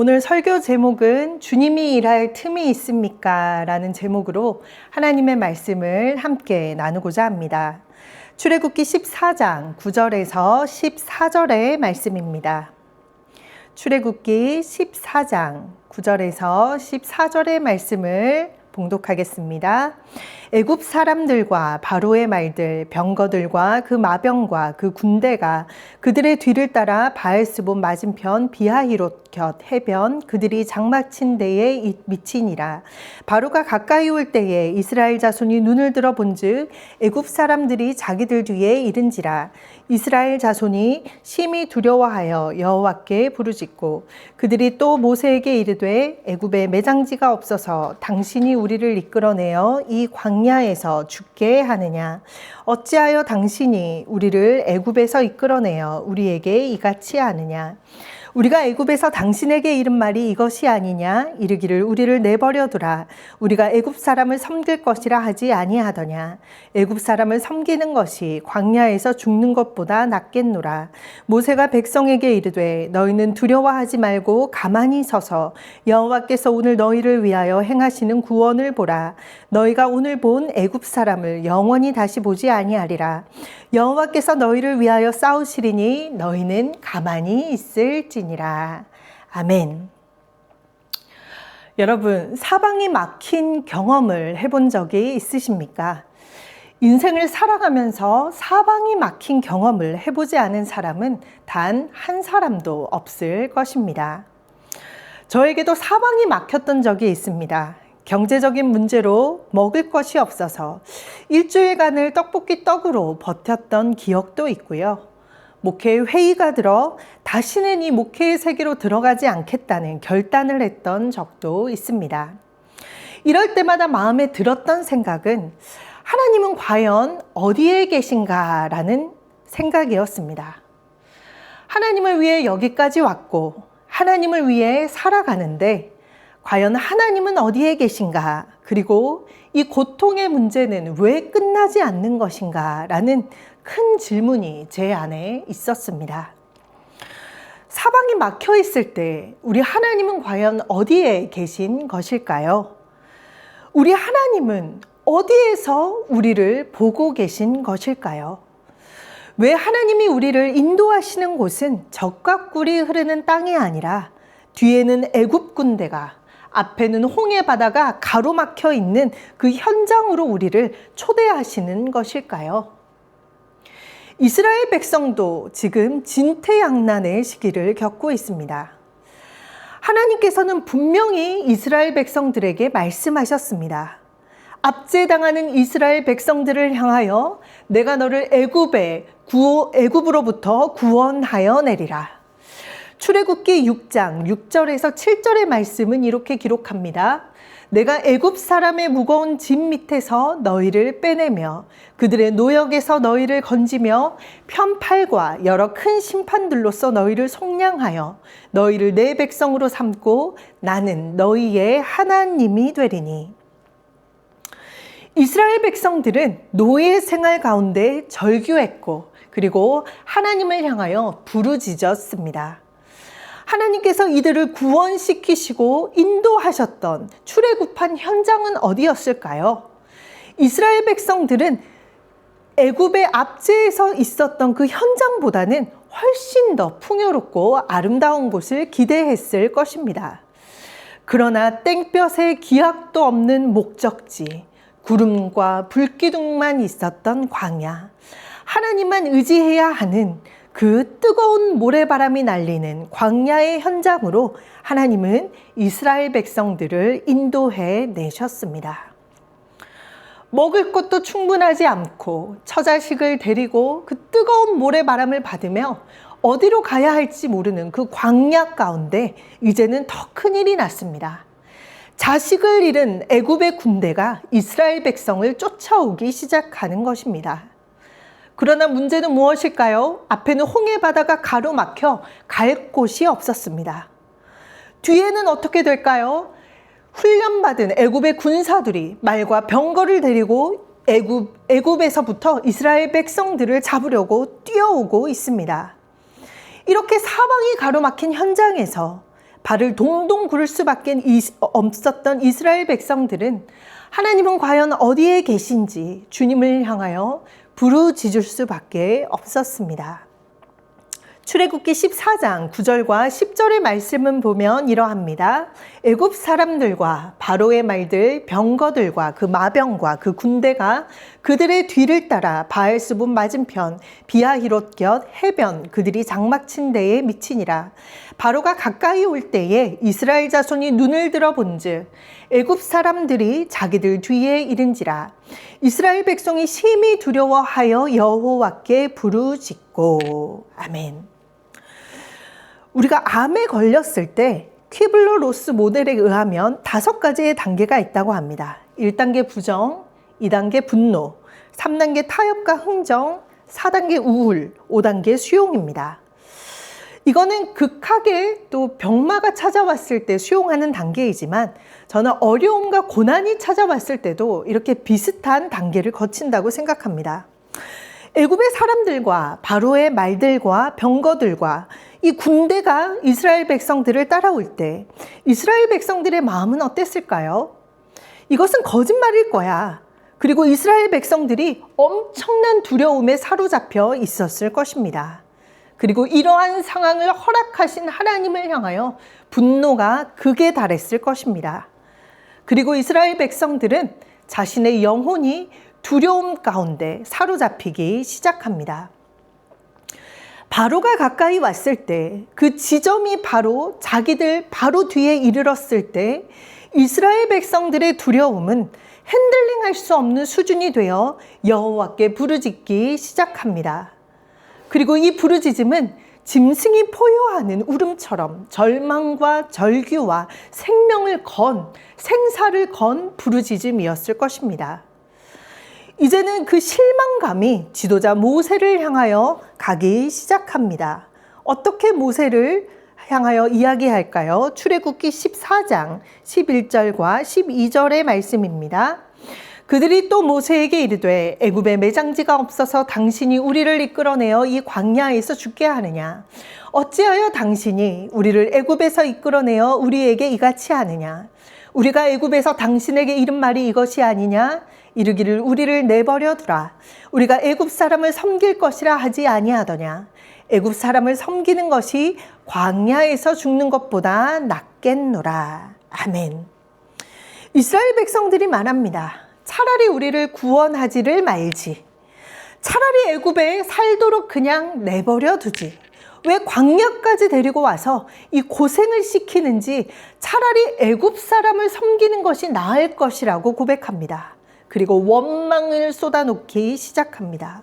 오늘 설교 제목은 주님이 일할 틈이 있습니까? 라는 제목으로 하나님의 말씀을 함께 나누고자 합니다. 출애굽기 14장 9절에서 14절의 말씀입니다. 출애굽기 14장 9절에서 14절의 말씀을 봉독하겠습니다. 애굽 사람들과 바로의 말들, 병거들과 그 마병과 그 군대가 그들의 뒤를 따라 바알스본 맞은편 비하히롯 곁 해변 그들이 장막친 데에 미치니라. 바로가 가까이 올 때에 이스라엘 자손이 눈을 들어 본즉 애굽 사람들이 자기들 뒤에 이른지라. 이스라엘 자손이 심히 두려워하여 여호와께 부르짖고 그들이 또 모세에게 이르되 애굽에 매장지가 없어서 당신이 우리를 이끌어내어 이 광야에서 죽게 하느냐. 어찌하여 당신이 우리를 애굽에서 이끌어내어 우리에게 이같이 하느냐. 우리가 애굽에서 당신에게 이른 말이 이것이 아니냐. 이르기를 우리를 내버려두라. 우리가 애굽 사람을 섬길 것이라 하지 아니하더냐. 애굽 사람을 섬기는 것이 광야에서 죽는 것보다 낫겠노라. 모세가 백성에게 이르되 너희는 두려워하지 말고 가만히 서서 여호와께서 오늘 너희를 위하여 행하시는 구원을 보라. 너희가 오늘 본 애굽 사람을 영원히 다시 보지 아니하리라. 여호와께서 너희를 위하여 싸우시리니 너희는 가만히 있을지니라. 아멘. 여러분, 사방이 막힌 경험을 해본 적이 있으십니까? 인생을 살아가면서 사방이 막힌 경험을 해보지 않은 사람은 단 한 사람도 없을 것입니다. 저에게도 사방이 막혔던 적이 있습니다. 경제적인 문제로 먹을 것이 없어서 일주일간을 떡볶이 떡으로 버텼던 기억도 있고요. 목회에 회의가 들어 다시는 이 목회의 세계로 들어가지 않겠다는 결단을 했던 적도 있습니다. 이럴 때마다 마음에 들었던 생각은 하나님은 과연 어디에 계신가 라는 생각이었습니다. 하나님을 위해 여기까지 왔고 하나님을 위해 살아가는데 과연 하나님은 어디에 계신가? 그리고 이 고통의 문제는 왜 끝나지 않는 것인가? 라는 큰 질문이 제 안에 있었습니다. 사방이 막혀 있을 때 우리 하나님은 과연 어디에 계신 것일까요? 우리 하나님은 어디에서 우리를 보고 계신 것일까요? 왜 하나님이 우리를 인도하시는 곳은 적과 꿀이 흐르는 땅이 아니라 뒤에는 애굽 군대가 앞에는 홍해 바다가 가로막혀 있는 그 현장으로 우리를 초대하시는 것일까요? 이스라엘 백성도 지금 진퇴양난의 시기를 겪고 있습니다. 하나님께서는 분명히 이스라엘 백성들에게 말씀하셨습니다. 압제당하는 이스라엘 백성들을 향하여 내가 너를 애굽으로부터 구원하여 내리라. 출애굽기 6장 6절에서 7절의 말씀은 이렇게 기록합니다. 내가 애굽 사람의 무거운 짐 밑에서 너희를 빼내며 그들의 노역에서 너희를 건지며 편팔과 여러 큰 심판들로서 너희를 속량하여 너희를 내 백성으로 삼고 나는 너희의 하나님이 되리니. 이스라엘 백성들은 노예 생활 가운데 절규했고 그리고 하나님을 향하여 부르짖었습니다. 하나님께서 이들을 구원시키시고 인도하셨던 출애굽한 현장은 어디였을까요? 이스라엘 백성들은 애굽의 압제에서 있었던 그 현장보다는 훨씬 더 풍요롭고 아름다운 곳을 기대했을 것입니다. 그러나 땡볕에 기약도 없는 목적지, 구름과 불기둥만 있었던 광야, 하나님만 의지해야 하는 그 뜨거운 모래바람이 날리는 광야의 현장으로 하나님은 이스라엘 백성들을 인도해 내셨습니다. 먹을 것도 충분하지 않고 처자식을 데리고 그 뜨거운 모래바람을 받으며 어디로 가야 할지 모르는 그 광야 가운데 이제는 더 큰일이 났습니다. 자식을 잃은 애굽의 군대가 이스라엘 백성을 쫓아오기 시작하는 것입니다. 그러나 문제는 무엇일까요? 앞에는 홍해 바다가 가로막혀 갈 곳이 없었습니다. 뒤에는 어떻게 될까요? 훈련받은 애굽의 군사들이 말과 병거를 데리고 애굽에서부터 이스라엘 백성들을 잡으려고 뛰어오고 있습니다. 이렇게 사방이 가로막힌 현장에서 발을 동동 구를 수밖에 없었던 이스라엘 백성들은 하나님은 과연 어디에 계신지 주님을 향하여 부르짖을 수밖에 없었습니다. 출애굽기 14장 9절과 10절의 말씀은 보면 이러합니다. 애굽 사람들과 바로의 말들, 병거들과 그 마병과 그 군대가 그들의 뒤를 따라 바알스분 맞은편 비하히롯곁 해변 그들이 장막 친 데에 미치니라. 바로가 가까이 올 때에 이스라엘 자손이 눈을 들어 본즉 애굽 사람들이 자기들 뒤에 이른지라. 이스라엘 백성이 심히 두려워하여 여호와께 부르짖고. 아멘. 우리가 암에 걸렸을 때 퀴블러-로스 모델에 의하면 5가지의 단계가 있다고 합니다. 1단계 부정, 2단계 분노, 3단계 타협과 흥정, 4단계 우울, 5단계 수용입니다. 이거는 극하게 또 병마가 찾아왔을 때 수용하는 단계이지만 저는 어려움과 고난이 찾아왔을 때도 이렇게 비슷한 단계를 거친다고 생각합니다. 애굽의 사람들과 바로의 말들과 병거들과 이 군대가 이스라엘 백성들을 따라올 때 이스라엘 백성들의 마음은 어땠을까요? 이것은 거짓말일 거야. 그리고 이스라엘 백성들이 엄청난 두려움에 사로잡혀 있었을 것입니다. 그리고 이러한 상황을 허락하신 하나님을 향하여 분노가 극에 달했을 것입니다. 그리고 이스라엘 백성들은 자신의 영혼이 두려움 가운데 사로잡히기 시작합니다. 바로가 가까이 왔을 때 그 지점이 바로 자기들 바로 뒤에 이르렀을 때 이스라엘 백성들의 두려움은 핸들링할 수 없는 수준이 되어 여호와께 부르짖기 시작합니다. 그리고 이 부르짖음은 짐승이 포효하는 울음처럼 절망과 절규와 생사를 건 부르짖음이었을 것입니다. 이제는 그 실망감이 지도자 모세를 향하여 가기 시작합니다. 어떻게 모세를 향하여 이야기할까요? 출애굽기 14장 11절과 12절의 말씀입니다. 그들이 또 모세에게 이르되 애굽에 매장지가 없어서 당신이 우리를 이끌어내어 이 광야에서 죽게 하느냐? 어찌하여 당신이 우리를 애굽에서 이끌어내어 우리에게 이같이 하느냐? 우리가 애굽에서 당신에게 이른 말이 이것이 아니냐? 이르기를 우리를 내버려 두라. 우리가 애굽 사람을 섬길 것이라 하지 아니하더냐? 애굽 사람을 섬기는 것이 광야에서 죽는 것보다 낫겠노라. 아멘. 이스라엘 백성들이 말합니다. 차라리 우리를 구원하지를 말지. 차라리 애굽에 살도록 그냥 내버려 두지. 왜 광야까지 데리고 와서 이 고생을 시키는지 차라리 애굽 사람을 섬기는 것이 나을 것이라고 고백합니다. 그리고 원망을 쏟아놓기 시작합니다.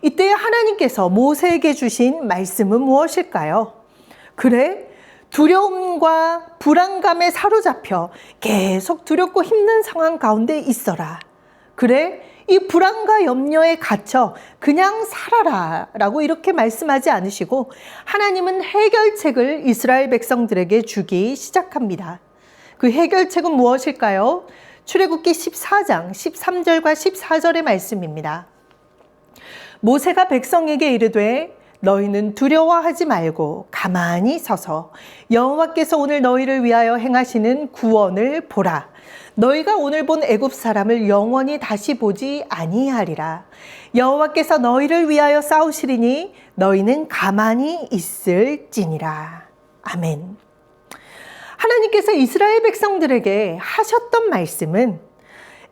이때 하나님께서 모세에게 주신 말씀은 무엇일까요? 그래, 두려움과 불안감에 사로잡혀 계속 두렵고 힘든 상황 가운데 있어라. 그래, 이 불안과 염려에 갇혀 그냥 살아라 라고 이렇게 말씀하지 않으시고 하나님은 해결책을 이스라엘 백성들에게 주기 시작합니다. 그 해결책은 무엇일까요? 출애굽기 14장 13절과 14절의 말씀입니다. 모세가 백성에게 이르되 너희는 두려워하지 말고 가만히 서서 여호와께서 오늘 너희를 위하여 행하시는 구원을 보라. 너희가 오늘 본 애굽 사람을 영원히 다시 보지 아니하리라. 여호와께서 너희를 위하여 싸우시리니 너희는 가만히 있을지니라. 아멘. 하나님께서 이스라엘 백성들에게 하셨던 말씀은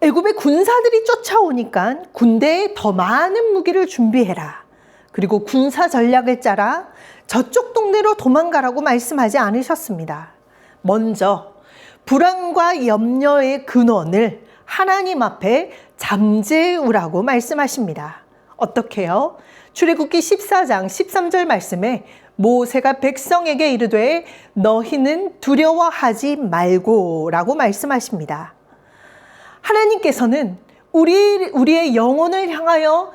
애굽의 군사들이 쫓아오니까 군대에 더 많은 무기를 준비해라. 그리고 군사 전략을 짜라. 저쪽 동네로 도망가라고 말씀하지 않으셨습니다. 먼저 불안과 염려의 근원을 하나님 앞에 잠재우라고 말씀하십니다. 어떻게요? 출애굽기 14장 13절 말씀에 모세가 백성에게 이르되 너희는 두려워하지 말고 라고 말씀하십니다. 하나님께서는 우리의 영혼을 향하여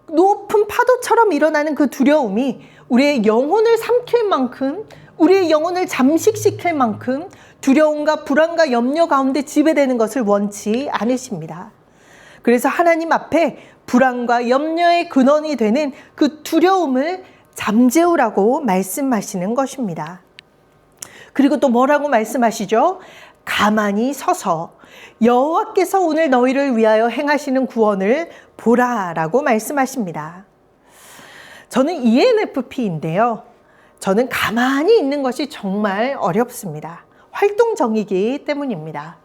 높은 파도처럼 일어나는 그 두려움이 우리의 영혼을 삼킬 만큼, 우리의 영혼을 잠식시킬 만큼 두려움과 불안과 염려 가운데 지배되는 것을 원치 않으십니다. 그래서 하나님 앞에 불안과 염려의 근원이 되는 그 두려움을 잠재우라고 말씀하시는 것입니다. 그리고 또 뭐라고 말씀하시죠? 가만히 서서 여호와께서 오늘 너희를 위하여 행하시는 구원을 보라라고 말씀하십니다. 저는 ENFP인데요. 저는 가만히 있는 것이 정말 어렵습니다. 활동정이기 때문입니다.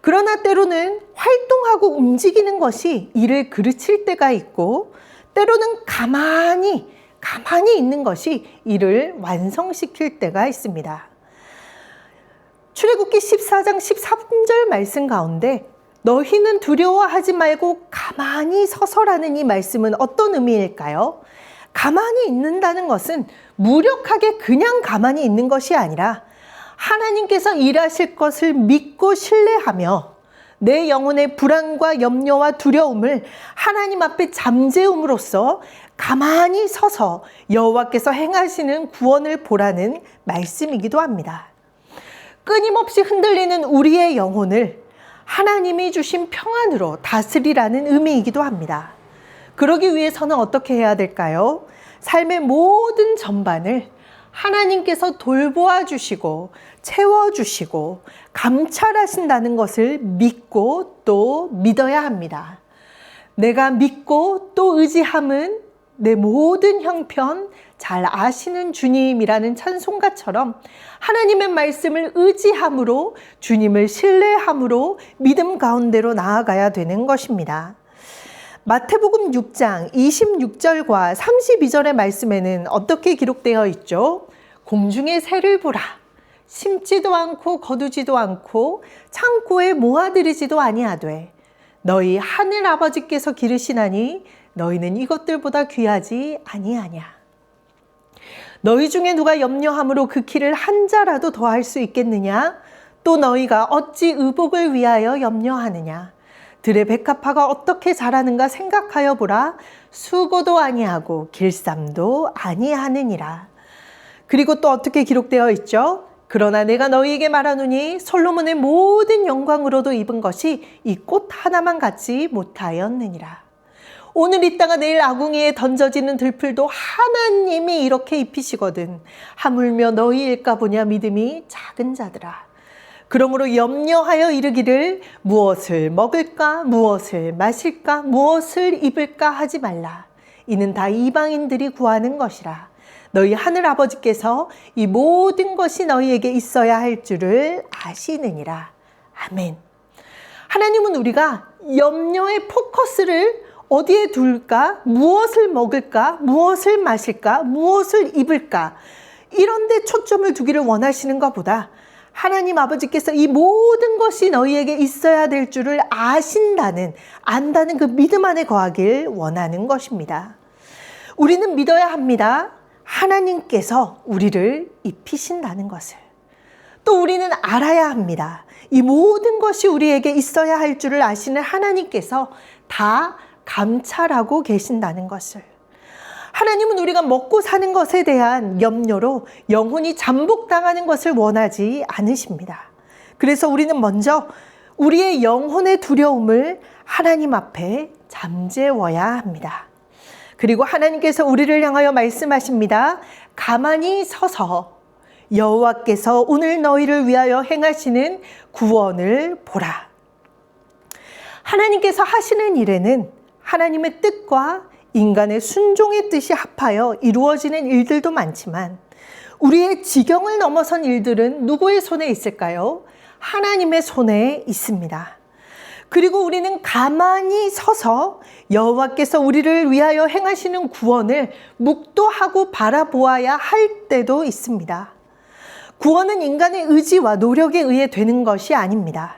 그러나 때로는 활동하고 움직이는 것이 일을 그르칠 때가 있고, 때로는 가만히 있는 것이 일을 완성시킬 때가 있습니다. 출애굽기 14장 13절 말씀 가운데 너희는 두려워하지 말고 가만히 서서라는 이 말씀은 어떤 의미일까요? 가만히 있는다는 것은 무력하게 그냥 가만히 있는 것이 아니라 하나님께서 일하실 것을 믿고 신뢰하며 내 영혼의 불안과 염려와 두려움을 하나님 앞에 잠재움으로써 가만히 서서 여호와께서 행하시는 구원을 보라는 말씀이기도 합니다. 끊임없이 흔들리는 우리의 영혼을 하나님이 주신 평안으로 다스리라는 의미이기도 합니다. 그러기 위해서는 어떻게 해야 될까요? 삶의 모든 전반을 하나님께서 돌보아 주시고 채워주시고 감찰하신다는 것을 믿고 또 믿어야 합니다. 내가 믿고 또 의지함은 내 모든 형편 잘 아시는 주님이라는 찬송가처럼 하나님의 말씀을 의지함으로 주님을 신뢰함으로 믿음 가운데로 나아가야 되는 것입니다. 마태복음 6장 26절과 32절의 말씀에는 어떻게 기록되어 있죠? 공중의 새를 보라. 심지도 않고 거두지도 않고 창고에 모아들이지도 아니하되 너희 하늘 아버지께서 기르시나니 너희는 이것들보다 귀하지 아니하냐. 너희 중에 누가 염려함으로 그 키를 한 자라도 더할 수 있겠느냐? 또 너희가 어찌 의복을 위하여 염려하느냐? 들의 백합화가 어떻게 자라는가 생각하여 보라. 수고도 아니하고 길쌈도 아니하느니라. 그리고 또 어떻게 기록되어 있죠? 그러나 내가 너희에게 말하노니 솔로몬의 모든 영광으로도 입은 것이 이 꽃 하나만 같지 못하였느니라. 오늘 있다가 내일 아궁이에 던져지는 들풀도 하나님이 이렇게 입히시거든 하물며 너희일까 보냐 믿음이 작은 자들아. 그러므로 염려하여 이르기를 무엇을 먹을까 무엇을 마실까 무엇을 입을까 하지 말라. 이는 다 이방인들이 구하는 것이라. 너희 하늘 아버지께서 이 모든 것이 너희에게 있어야 할 줄을 아시느니라. 아멘. 하나님은 우리가 염려의 포커스를 어디에 둘까? 무엇을 먹을까? 무엇을 마실까? 무엇을 입을까? 이런 데 초점을 두기를 원하시는 것보다 하나님 아버지께서 이 모든 것이 너희에게 있어야 될 줄을 안다는 그 믿음 안에 거하길 원하는 것입니다. 우리는 믿어야 합니다. 하나님께서 우리를 입히신다는 것을. 또 우리는 알아야 합니다. 이 모든 것이 우리에게 있어야 할 줄을 아시는 하나님께서 다 감찰하고 계신다는 것을. 하나님은 우리가 먹고 사는 것에 대한 염려로 영혼이 잠복당하는 것을 원하지 않으십니다. 그래서 우리는 먼저 우리의 영혼의 두려움을 하나님 앞에 잠재워야 합니다. 그리고 하나님께서 우리를 향하여 말씀하십니다. 가만히 서서 여호와께서 오늘 너희를 위하여 행하시는 구원을 보라. 하나님께서 하시는 일에는 하나님의 뜻과 인간의 순종의 뜻이 합하여 이루어지는 일들도 많지만 우리의 지경을 넘어선 일들은 누구의 손에 있을까요? 하나님의 손에 있습니다. 그리고 우리는 가만히 서서 여호와께서 우리를 위하여 행하시는 구원을 묵도하고 바라보아야 할 때도 있습니다. 구원은 인간의 의지와 노력에 의해 되는 것이 아닙니다.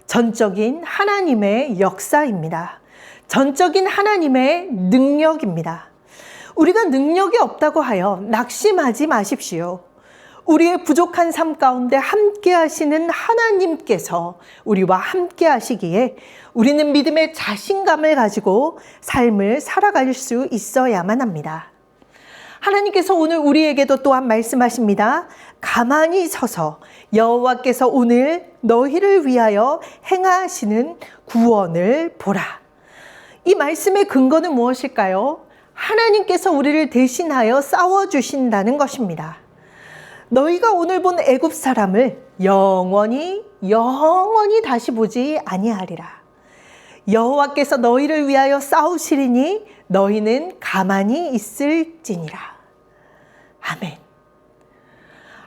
전적인 하나님의 역사입니다. 전적인 하나님의 능력입니다. 우리가 능력이 없다고 하여 낙심하지 마십시오. 우리의 부족한 삶 가운데 함께 하시는 하나님께서 우리와 함께 하시기에 우리는 믿음의 자신감을 가지고 삶을 살아갈 수 있어야만 합니다. 하나님께서 오늘 우리에게도 또한 말씀하십니다. 가만히 서서 여호와께서 오늘 너희를 위하여 행하시는 구원을 보라. 이 말씀의 근거는 무엇일까요? 하나님께서 우리를 대신하여 싸워주신다는 것입니다. 너희가 오늘 본 애굽 사람을 영원히 다시 보지 아니하리라. 여호와께서 너희를 위하여 싸우시리니 너희는 가만히 있을지니라. 아멘.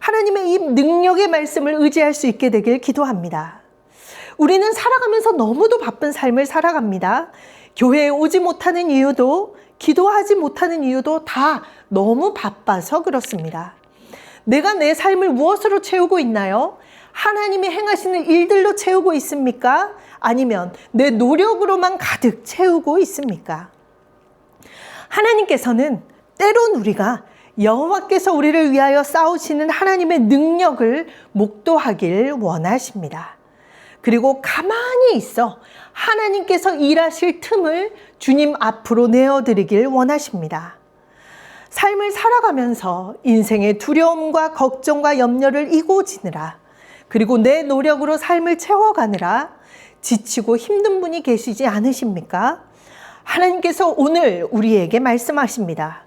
하나님의 이 능력의 말씀을 의지할 수 있게 되길 기도합니다. 우리는 살아가면서 너무도 바쁜 삶을 살아갑니다. 교회에 오지 못하는 이유도, 기도하지 못하는 이유도 다 너무 바빠서 그렇습니다. 내가 내 삶을 무엇으로 채우고 있나요? 하나님이 행하시는 일들로 채우고 있습니까? 아니면 내 노력으로만 가득 채우고 있습니까? 하나님께서는 때론 우리가 여호와께서 우리를 위하여 싸우시는 하나님의 능력을 목도하길 원하십니다. 그리고 가만히 있어 하나님께서 일하실 틈을 주님 앞으로 내어드리길 원하십니다. 삶을 살아가면서 인생의 두려움과 걱정과 염려를 이고지느라, 그리고 내 노력으로 삶을 채워가느라 지치고 힘든 분이 계시지 않으십니까? 하나님께서 오늘 우리에게 말씀하십니다.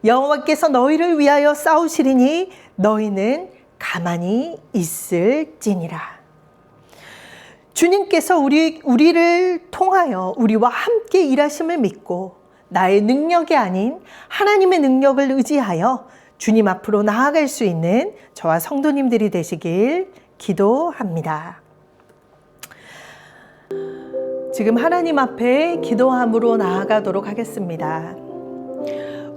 여호와께서 너희를 위하여 싸우시리니 너희는 가만히 있을지니라. 주님께서 우리를 통하여 우리와 함께 일하심을 믿고 나의 능력이 아닌 하나님의 능력을 의지하여 주님 앞으로 나아갈 수 있는 저와 성도님들이 되시길 기도합니다. 지금 하나님 앞에 기도함으로 나아가도록 하겠습니다.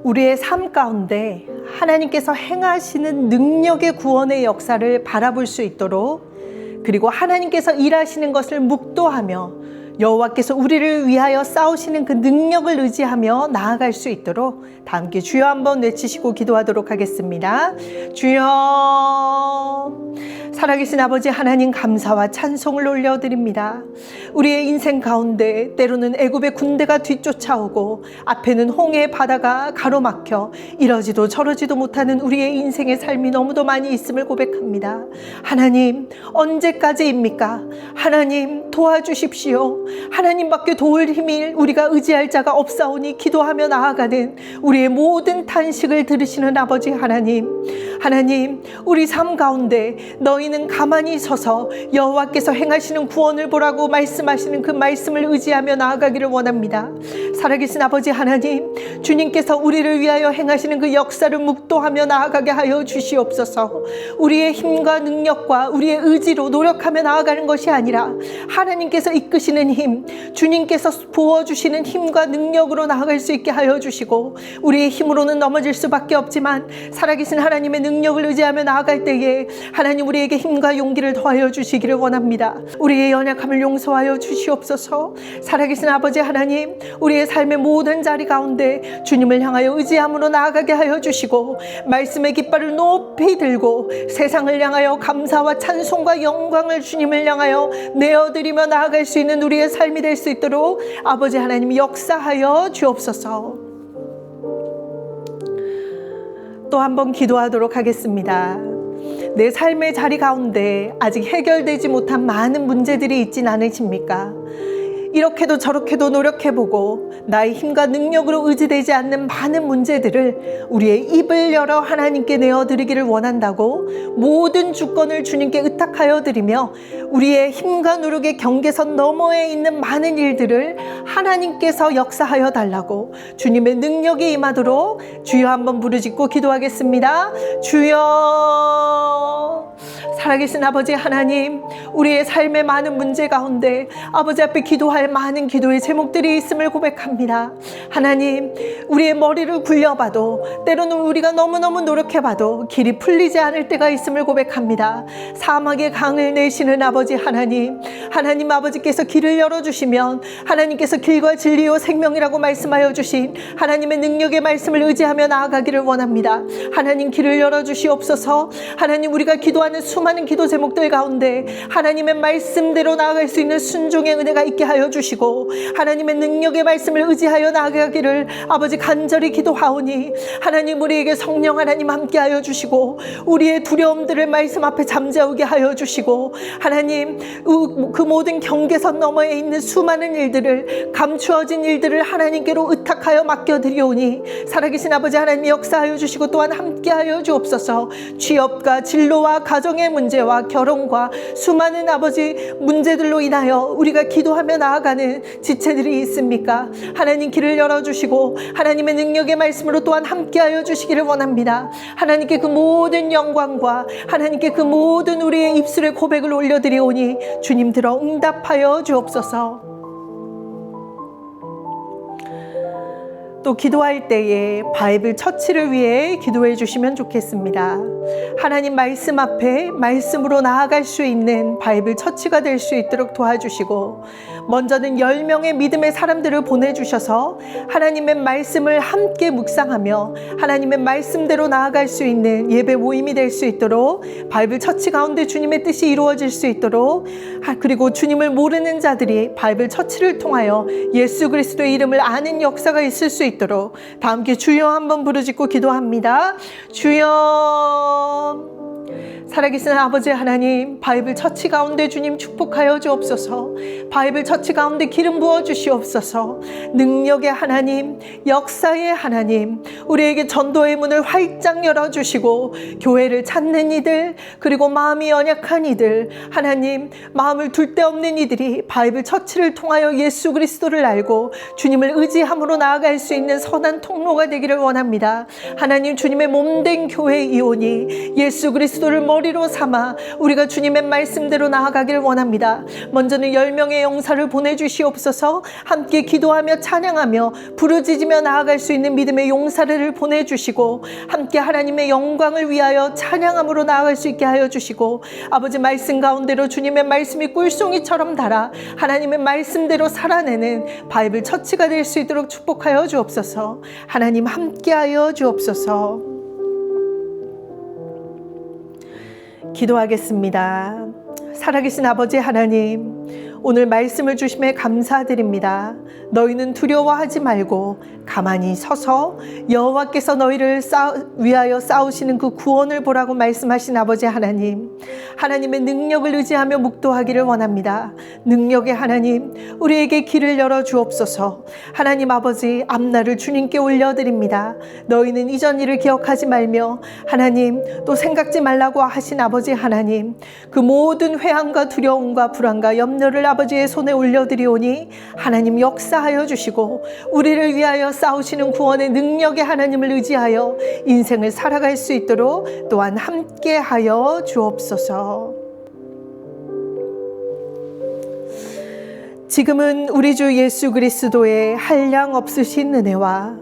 우리의 삶 가운데 하나님께서 행하시는 능력의 구원의 역사를 바라볼 수 있도록, 그리고 하나님께서 일하시는 것을 묵도하며 여호와께서 우리를 위하여 싸우시는 그 능력을 의지하며 나아갈 수 있도록 다 함께 주여 한번 외치시고 기도하도록 하겠습니다. 주여, 살아계신 아버지 하나님, 감사와 찬송을 올려드립니다. 우리의 인생 가운데 때로는 애굽의 군대가 뒤쫓아오고 앞에는 홍해의 바다가 가로막혀 이러지도 저러지도 못하는 우리의 인생의 삶이 너무도 많이 있음을 고백합니다. 하나님, 언제까지입니까? 하나님, 도와주십시오. 하나님밖에 도울 힘이 우리가 의지할 자가 없사오니 기도하며 나아가는 우리의 모든 탄식을 들으시는 아버지 하나님, 하나님, 우리 삶 가운데 너희는 가만히 서서 여호와께서 행하시는 구원을 보라고 말씀하시는 그 말씀을 의지하며 나아가기를 원합니다. 살아계신 아버지 하나님, 주님께서 우리를 위하여 행하시는 그 역사를 묵도하며 나아가게 하여 주시옵소서. 우리의 힘과 능력과 우리의 의지로 노력하며 나아가는 것이 아니라 하나님께서 이끄시는 힘, 주님께서 부어주시는 힘과 능력으로 나아갈 수 있게 하여 주시고, 우리의 힘으로는 넘어질 수밖에 없지만 살아계신 하나님의 능력을 의지하며 나아갈 때에 하나님 우리에게 힘과 용기를 더하여 주시기를 원합니다. 우리의 연약함을 용서하여 주시옵소서. 살아계신 아버지 하나님, 우리의 삶의 모든 자리 가운데 주님을 향하여 의지함으로 나아가게 하여 주시고, 말씀의 깃발을 높이 들고 세상을 향하여 감사와 찬송과 영광을 주님을 향하여 내어드리며 나아갈 수 있는 우리의 삶이 될 수 있도록 아버지 하나님 역사하여 주옵소서. 또 한 번 기도하도록 하겠습니다. 내 삶의 자리 가운데 아직 해결되지 못한 많은 문제들이 있진 않으십니까? 이렇게도 저렇게도 노력해보고 나의 힘과 능력으로 의지되지 않는 많은 문제들을 우리의 입을 열어 하나님께 내어드리기를 원한다고 모든 주권을 주님께 의탁하여 드리며 우리의 힘과 노력의 경계선 너머에 있는 많은 일들을 하나님께서 역사하여 달라고 주님의 능력이 임하도록 주여 한번 부르짖고 기도하겠습니다. 주여, 살아계신 아버지 하나님, 우리의 삶의 많은 문제 가운데 아버지 앞에 기도할 많은 기도의 제목들이 있음을 고백합니다. 하나님, 우리의 머리를 굴려봐도 때로는 우리가 너무너무 노력해봐도 길이 풀리지 않을 때가 있음을 고백합니다. 사막의 강을 내시는 아버지 하나님, 하나님 아버지께서 길을 열어주시면 하나님께서 길과 진리요 생명이라고 말씀하여 주신 하나님의 능력의 말씀을 의지하며 나아가기를 원합니다. 하나님, 길을 열어주시옵소서. 하나님, 우리가 기도하는 수많은 수많은 기도 제목들 가운데 하나님의 말씀대로 나아갈 수 있는 순종의 은혜가 있게 하여 주시고 하나님의 능력의 말씀을 의지하여 나아가기를 아버지 간절히 기도하오니 하나님 우리에게 성령 하나님 함께 하여 주시고 우리의 두려움들을 말씀 앞에 잠재우게 하여 주시고 하나님 그 모든 경계선 너머에 있는 수많은 일들을 감추어진 일들을 하나님께로 의탁하여 맡겨드리오니 살아계신 아버지 하나님 역사하여 주시고 또한 함께하여 주옵소서. 취업과 진로와 가정의 문제와 결혼과 수많은 아버지 문제들로 인하여 우리가 기도하며 나아가는 지체들이 있습니까? 하나님 길을 열어주시고 하나님의 능력의 말씀으로 또한 함께하여 주시기를 원합니다. 하나님께 그 모든 영광과 하나님께 그 모든 우리의 입술의 고백을 올려드리오니 주님 들어 응답하여 주옵소서. 또 기도할 때에 바이블 처치를 위해 기도해 주시면 좋겠습니다. 하나님 말씀 앞에 말씀으로 나아갈 수 있는 바이블 처치가 될 수 있도록 도와주시고 먼저는 10명의 믿음의 사람들을 보내주셔서 하나님의 말씀을 함께 묵상하며 하나님의 말씀대로 나아갈 수 있는 예배 모임이 될 수 있도록 바이블 처치 가운데 주님의 뜻이 이루어질 수 있도록 그리고 주님을 모르는 자들이 바이블 처치를 통하여 예수 그리스도의 이름을 아는 역사가 있을 수 있도록 다 함께 주여 한번 부르짖고 기도합니다. 주여. 살아계신 아버지 하나님, 바이블 처치 가운데 주님 축복하여 주옵소서. 바이블 처치 가운데 기름 부어 주시옵소서. 능력의 하나님, 역사의 하나님, 우리에게 전도의 문을 활짝 열어주시고 교회를 찾는 이들, 그리고 마음이 연약한 이들, 하나님 마음을 둘 데 없는 이들이 바이블 처치를 통하여 예수 그리스도를 알고 주님을 의지함으로 나아갈 수 있는 선한 통로가 되기를 원합니다. 하나님 주님의 몸된 교회이오니 예수 그리스도를 머리로 삼아 우리가 주님의 말씀대로 나아가길 원합니다. 먼저는 10명의 용사를 보내주시옵소서. 함께 기도하며 찬양하며 부르짖으며 나아갈 수 있는 믿음의 용사를 보내주시고 함께 하나님의 영광을 위하여 찬양함으로 나아갈 수 있게 하여 주시고 아버지 말씀 가운데로 주님의 말씀이 꿀송이처럼 달아 하나님의 말씀대로 살아내는 바이블 처치가 될 수 있도록 축복하여 주옵소서. 하나님 함께하여 주옵소서. 기도하겠습니다. 살아계신 아버지 하나님, 오늘 말씀을 주심에 감사드립니다. 너희는 두려워하지 말고 가만히 서서 여호와께서 너희를 위하여 싸우시는 그 구원을 보라고 말씀하신 아버지 하나님, 하나님의 능력을 의지하며 묵도하기를 원합니다. 능력의 하나님, 우리에게 길을 열어 주옵소서. 하나님 아버지, 앞날을 주님께 올려드립니다. 너희는 이전 일을 기억하지 말며 하나님 또 생각지 말라고 하신 아버지 하나님, 그 모든 회한과 두려움과 불안과 염려를 아버지의 손에 올려드리오니 하나님 역사하여 주시고 우리를 위하여 싸우시는 구원의 능력의 하나님을 의지하여 인생을 살아갈 수 있도록 또한 함께하여 주옵소서. 지금은 우리 주 예수 그리스도의 한량 없으신 은혜와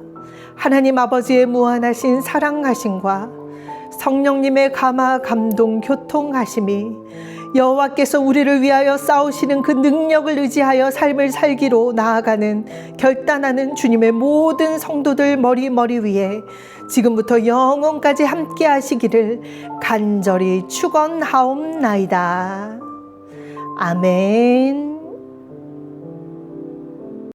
하나님 아버지의 무한하신 사랑하심과 성령님의 감화 감동 교통하심이 여호와께서 우리를 위하여 싸우시는 그 능력을 의지하여 삶을 살기로 나아가는 결단하는 주님의 모든 성도들 머리 위에 지금부터 영원까지 함께 하시기를 간절히 축원하옵나이다. 아멘.